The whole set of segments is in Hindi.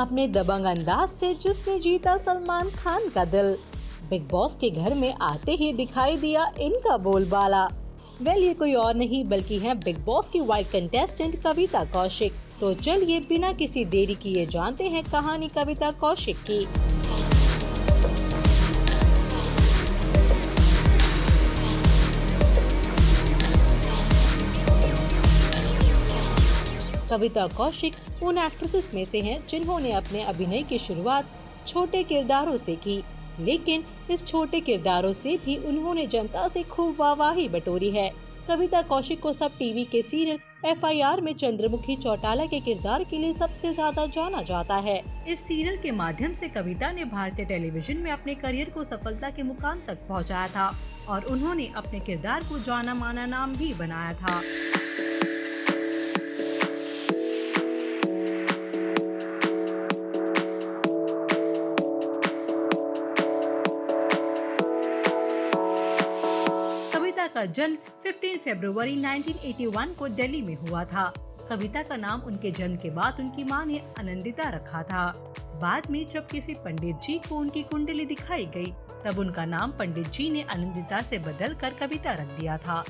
अपने दबंग अंदाज से जिसने जीता सलमान खान का दिल। बिग बॉस के घर में आते ही दिखाई दिया इनका बोलबाला। ये कोई और नहीं बल्कि हैं बिग बॉस की वाइल्ड कंटेस्टेंट कविता कौशिक। तो चलिए बिना किसी देरी किए जानते हैं कहानी कविता कौशिक की। कविता कौशिक उन एक्ट्रेसेस में से हैं जिन्होंने अपने अभिनय की शुरुआत छोटे किरदारों से की, लेकिन इस छोटे किरदारों से भी उन्होंने जनता से खूब वाहवाही बटोरी है। कविता कौशिक को सब टीवी के सीरियल FIR में चंद्रमुखी चौटाला के किरदार के लिए सबसे ज्यादा जाना जाता है। इस सीरियल के माध्यम से कविता ने भारतीय टेलीविजन में अपने करियर को सफलता के मुकाम तक पहुंचाया था और उन्होंने अपने किरदार को जाना माना नाम भी बनाया था। कविता का जन्म 15 फरवरी 1981 को दिल्ली में हुआ था। कविता का नाम उनके जन्म के बाद उनकी मां ने आनंदिता रखा था। बाद में जब किसी पंडित जी को उनकी कुंडली दिखाई गई, तब उनका नाम पंडित जी ने आनंदिता से बदलकर कविता रख दिया था।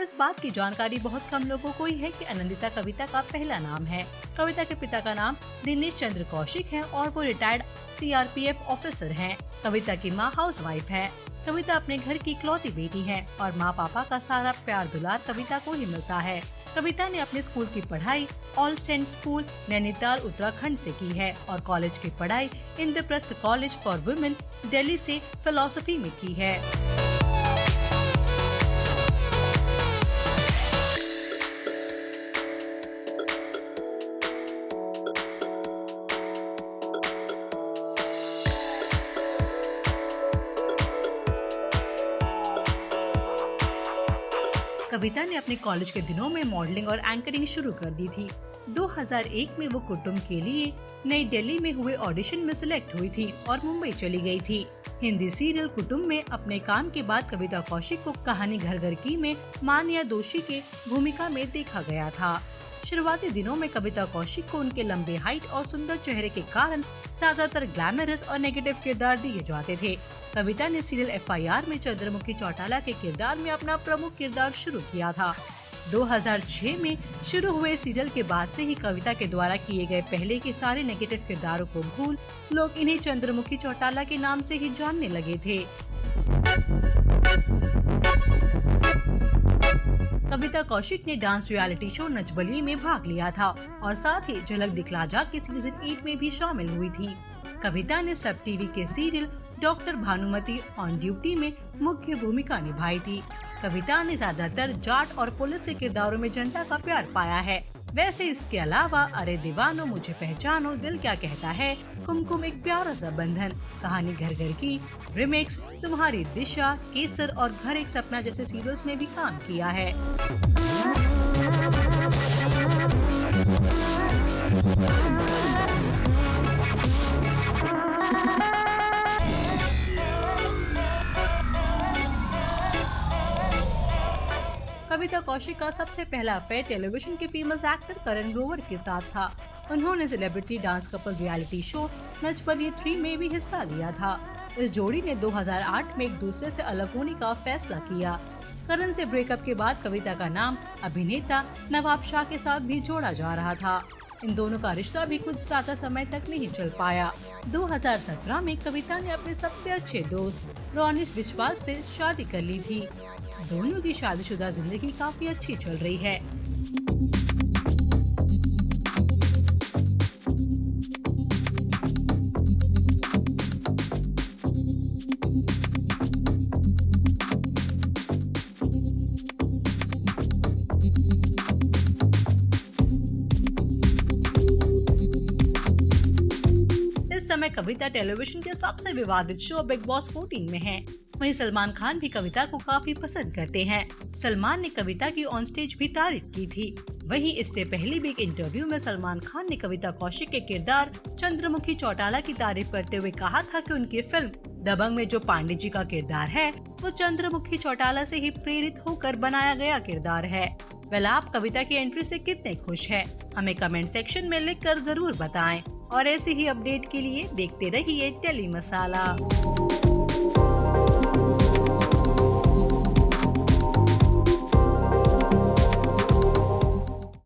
इस बात की जानकारी बहुत कम लोगों को ही है कि आनंदिता कविता का पहला नाम है। कविता के पिता का नाम दिनेश चंद्र कौशिक है और वो रिटायर्ड CRPF ऑफिसर हैं। कविता की माँ हाउसवाइफ है। कविता अपने घर की इकलौती बेटी है और माँ पापा का सारा प्यार दुलार कविता को ही मिलता है। कविता ने अपने स्कूल की पढ़ाई All Saints School Nainital Uttarakhand से की है और कॉलेज की पढ़ाई Indraprastha College for Women Delhi से फिलॉसफी में की है। कविता ने अपने कॉलेज के दिनों में मॉडलिंग और एंकरिंग शुरू कर दी थी। 2001 में वो कुटुंब के लिए नई दिल्ली में हुए ऑडिशन में सिलेक्ट हुई थी और मुंबई चली गई थी। हिंदी सीरियल कुटुंब में अपने काम के बाद कविता कौशिक को कहानी घर घर की में मान्या दोषी के भूमिका में देखा गया था। शुरुआती दिनों में कविता कौशिक को उनके लंबे हाइट और सुंदर चेहरे के कारण ज्यादातर ग्लैमरस और नेगेटिव किरदार दिए जाते थे। कविता ने सीरियल FIR में चंद्रमुखी चौटाला के किरदार में अपना प्रमुख किरदार शुरू किया था। 2006 में शुरू हुए सीरियल के बाद से ही कविता के द्वारा किए गए पहले के सारे नेगेटिव किरदारों को भूल लोग इन्हें चंद्रमुखी चौटाला के नाम से ही जानने लगे थे। कविता कौशिक ने डांस रियलिटी शो नच बलिए में भाग लिया था और साथ ही झलक दिखला जा के सीजन 8 में भी शामिल हुई थी। कविता ने सब टीवी के serial doctor Bhanumati on duty में मुख्य भूमिका निभाई थी। कविता ने ज्यादातर जाट और पुलिस के किरदारों में जनता का प्यार पाया है। वैसे इसके अलावा अरे दीवानो, मुझे पहचानो, दिल क्या कहता है, कुमकुम एक प्यारा सा बंधन, कहानी घर घर की, रिमिक्स, तुम्हारी दिशा, केसर और घर एक सपना जैसे सीरियल्स में भी काम किया है। कविता कौशिक का सबसे पहला अफेयर टेलीविजन के फेमस एक्टर करण ग्रोवर के साथ था। उन्होंने celebrity dance couple reality show Nach Baliye 3 में भी हिस्सा लिया था। इस जोड़ी ने 2008 में एक दूसरे से अलग होने का फैसला किया। करण से ब्रेकअप के बाद कविता का नाम अभिनेता नवाब शाह के साथ भी जोड़ा जा रहा था। इन दोनों का रिश्ता भी कुछ ज्यादा समय तक नहीं चल पाया। 2017 में कविता ने अपने सबसे अच्छे दोस्त रोनिश विश्वास से शादी कर ली थी। दोनों की शादीशुदा जिंदगी काफी अच्छी चल रही है। इस समय कविता टेलीविजन के सबसे विवादित शो बिग बॉस 14 में है। वहीं सलमान खान भी कविता को काफी पसंद करते हैं। सलमान ने कविता की ऑन स्टेज भी तारीफ की थी। वहीं इससे पहले भी एक इंटरव्यू में सलमान खान ने कविता कौशिक के किरदार चंद्रमुखी चौटाला की तारीफ करते हुए कहा था कि उनकी फिल्म दबंग में जो पांडे जी का किरदार है वो चंद्रमुखी चौटाला से ही प्रेरित होकर बनाया गया किरदार है। आप कविता की एंट्री से कितने खुश हैं? हमें कमेंट सेक्शन में लिखकर जरूर बताएं और ऐसे ही अपडेट के लिए देखते रहिए टेली मसाला।